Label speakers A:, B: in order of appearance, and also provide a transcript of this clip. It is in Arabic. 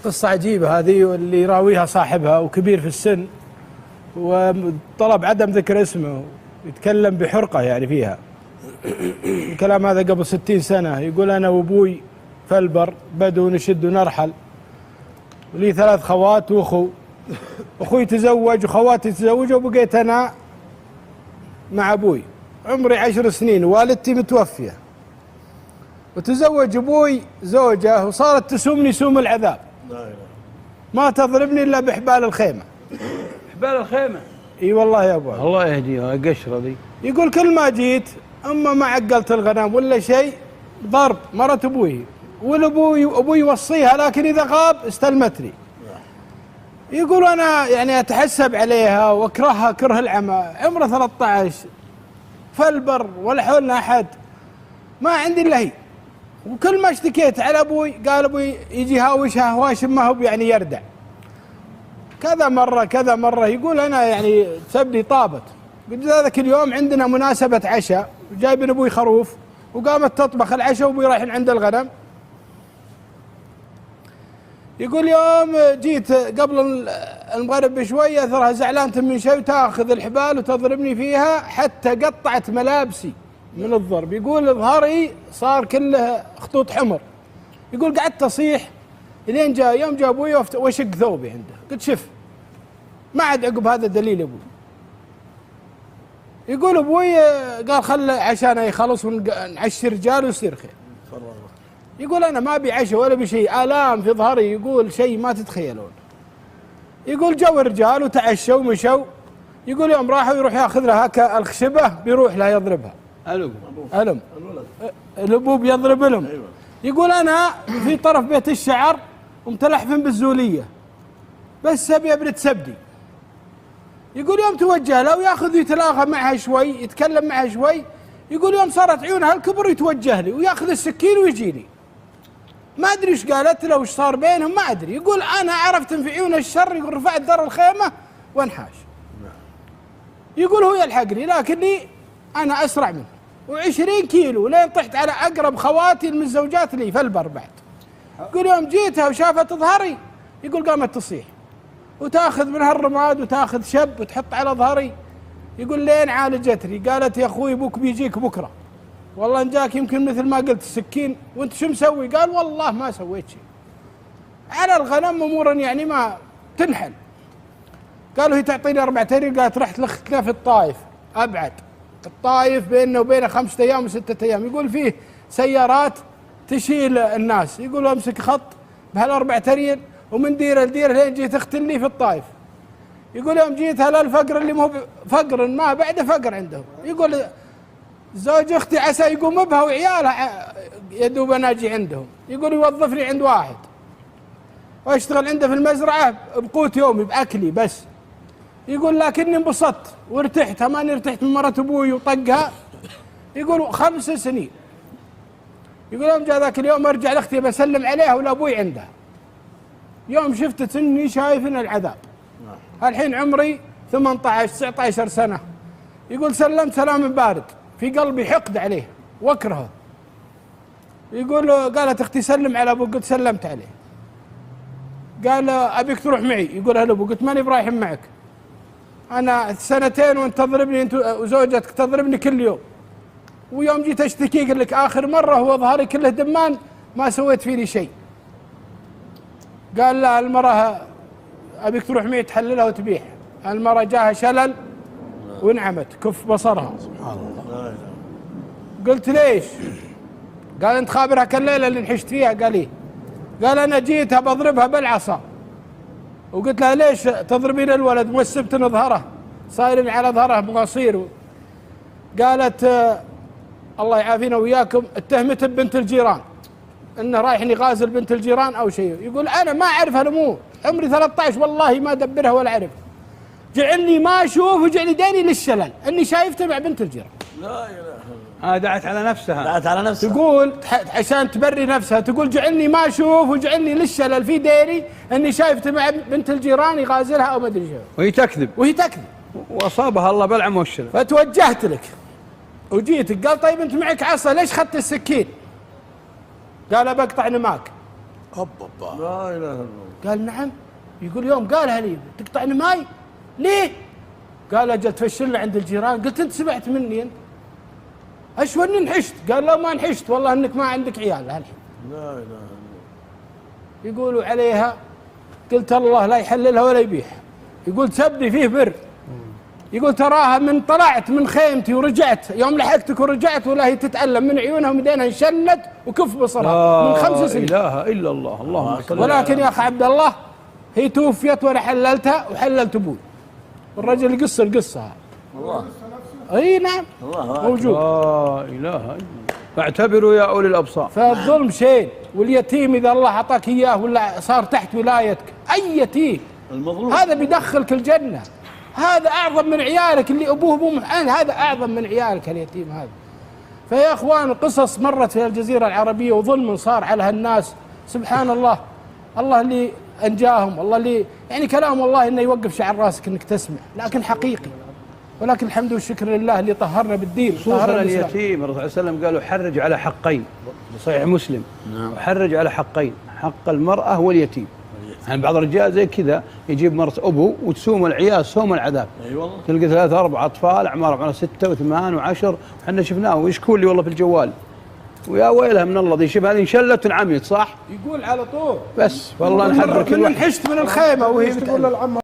A: قصة عجيبة هذه، واللي يراويها صاحبها وكبير في السن، وطلب عدم ذكر اسمه، يتكلم بحرقة يعني فيها. الكلام هذا قبل 60 سنة. يقول أنا وأبوي فالبر بدو نشد ونرحل، ولي 3 خوات وأخو. أخوي تزوج وخواتي تزوجوا، وبقيت أنا مع أبوي. عمري 10 سنين، والدتي متوفية، وتزوج أبوي زوجة وصارت تسومني سوم العذاب. ما تضربني إلا بحبال الخيمة.
B: حبال الخيمة؟
A: اي والله يا ابو.
B: الله يهديها القشرة ذي.
A: يقول كل ما جيت اما ما عقلت الغنم ولا شيء ضرب مرت ابوي، ابوي يوصيها، لكن اذا غاب استلمتني. يقول انا يعني اتحسب عليها واكرهها كره العمى. عمره 13، فالبر ولا حولنا احد، ما عندي الا هي. وكل ما اشتكيت على ابوي قال ابوي يجي هاوشها هواشم، ما هو يعني يردع. كذا مرة يقول أنا يعني تسبني طابت. قلت ذاك اليوم عندنا مناسبة عشاء، وجايبين أبوي خروف، وقامت تطبخ العشاء وأبوي رايحين عند الغنم. يقول يوم جيت قبل المغرب بشوية أثرها زعلانة من شيء، وتاخذ الحبال وتضربني فيها حتى قطعت ملابسي من الضرب. يقول ظهري صار كله خطوط حمر. يقول قعدت أصيح لين جاء يوم جاء أبوي وشق ثوبي عنده. قلت شف، ما عاد عقب هذا دليل أبوي. يقول أبوي قال خل عشان يخلص ونعشي رجال ويصير خير. يقول أنا ما أبي عشاء ولا بشيء، آلام في ظهري، يقول شيء ما تتخيلون. يقول جو الرجال وتعشوا ومشوا. يقول يوم راحوا يروح ياخذ له هكا الخشبة بيروح لها يضربها. ألم الأبو بيضرب ألم. يقول أنا في طرف بيت الشعر ومتلحفن بالزولية، بس أبي أبرد سبدي. يقول يوم توجه له وياخذ يتلاغى معها شوي، يتكلم معها شوي. يقول يوم صارت عيونها الكبر يتوجه لي وياخذ السكين ويجيني. ما أدري إيش قالت له وإيش صار بينهم، ما أدري. يقول أنا عرفت في عيون الشر. يقول رفعت در الخيمة وانحاش. يقول هو يلحقني لكني أنا أسرع منه، و20 كيلو لين طحت على أقرب خواتي المتزوجات لي فالبر بعد. يقول يوم جيتها وشافت ظهري، يقول قامت تصيح وتاخذ من هالرماد وتاخذ شب وتحط على ظهري. يقول لين عالجتني. قالت يا اخوي ابوك بيجيك بكره، والله ان جاك يمكن مثل ما قلت السكين. وانت شو مسوي؟ قال والله ما سويت شيء، على الغنم امورا يعني ما تنحل. قالوا هي تعطيني 4 تريل. قالت رحت لختنا في الطائف، ابعد الطائف بيننا وبينه 5 أيام و6 أيام. يقول فيه سيارات تشيل الناس. يقول امسك خط بهال4 تريل ومن ديره لديره لين جيت اختني في الطائف. يقول يوم جيت هلا الفقر اللي مو فقر ما بعده فقر عندهم. يقول زوج اختي عسى يقوم بها وعيالها يدوب انا اجي عندهم. يقول يوظفني عند واحد واشتغل عنده في المزرعه بقوت يومي باكلي بس. يقول لكني انبسطت وارتحت، ماني ارتحت من مرة ابوي وطقها. يقول 5 سنين. يقول يوم جاء ذاك اليوم ارجع لاختي بسلم عليها ولا ابوي عندها. يوم شفت اني شايف ان العذاب. الحين عمري 18 19 سنة. يقول سلمت سلام بارد، في قلبي حقد عليه واكرهه. يقول قالت اختي سلم على ابوك. قلت سلمت عليه. قال ابيك تروح معي. يقول هلا ابو. قلت ماني برايح معك، انا 2 سنين وانت تضربني، انت وزوجتك تضربني كل يوم. ويوم جيت اشتكي قل لك اخر مرة هو ظهري كله دمان، ما سويت فيني شيء. قال لا المرأة أبيك تروح معي تحللها وتبيح. المرأة جاها شلل وانعمت كف بصرها. سبحان الله. قلت ليش؟ قال انت خابرها كالليلة اللي نحشت فيها؟ قال ايه. قال انا جيتها بضربها بالعصا وقلت لها ليش تضربين الولد موسبتن ظهره صايرين على ظهره مقاصير. قالت الله يعافينا وياكم اتهمت ببنت الجيران انه رايح يغازل بنت الجيران او شيء. يقول انا ما اعرف هالامور، عمري 13 والله ما ادبرها ولا اعرف. جعلني ما اشوف وجعلني ديني للشلل اني شايفته مع بنت الجيران. لا اله.
B: دعت على نفسها.
C: دعت على نفسها.
A: تقول عشان تبري نفسها، تقول جعلني ما اشوف وجعلني للشلل في ديني اني شايفته مع بنت الجيران يغازلها او ما ادري شو.
B: وهي تكذب. واصابها الله بالعم والشلل.
A: فتوجهت لك وجيتك. قال طيب انت معك عصا ليش اخذت السكين؟ قال بقطع نماك.
C: لا اله الا الله.
A: قال نعم. يقول يوم قالها لي تقطعني ماي ليه؟ قال اجل تفشلنا عند الجيران. قلت انت سمعت مني انت؟ اشو اني انحشت؟ قال لا ما انحشت والله انك ما عندك عيال الحين.
C: لا اله الا الله.
A: يقولوا عليها قلت الله لا يحللها ولا يبيحها. يقول تبني فيه بر. يقول تراها من طلعت من خيمتي ورجعت يوم لحقتك ورجعت ولا هي تتألم من عيونها ومدينها انشلت وكف بصرها من 5 سنين.
B: لا اله الا الله. اللهم صل.
A: ولكن يا اخي عبد الله هي توفيت وانا حللتها وحللت ابوي. الرجل يقص القصه.
C: الله.
A: اي نعم موجود.
B: لا اله الا الله. فاعتبروا يا اولي الابصار.
A: فالظلم شيء، واليتيم اذا الله اعطاك اياه ولا صار تحت ولايتك اي يتيم
C: المظلوم
A: هذا بيدخلك الجنه. هذا اعظم من عيالك اللي ابوه محال. هذا اعظم من عيالك اليتيم هذا. فيا اخوان قصص مرت في الجزيره العربيه وظلم صار على هالناس سبحان الله. الله اللي انجاهم، الله اللي يعني كلام الله انه يوقف شعر راسك انك تسمع، لكن حقيقي. ولكن الحمد والشكر لله اللي طهرنا بالدين.
B: خصوصا اليتيم الرسول صلى الله عليه وسلم قالوا حرج على حقين، صحيح مسلم.
C: نعم.
B: حرج على حقين، حق المرأة واليتيم. يعني بعض الرجال زي كذا يجيب مرة أبوه وتسوم العيال سوم العذاب.
C: اي والله.
B: تلقى 3 4 أطفال أعمارهم 6 و8 و10 وحنا شفناه ويشكون لي والله في الجوال. ويا ويلها من الله ذي شبه هذه انشلت وانعميت صح؟
A: يقول على طول
B: بس والله نحرك
A: من انحشت من الخيمه وهي بتقول للعم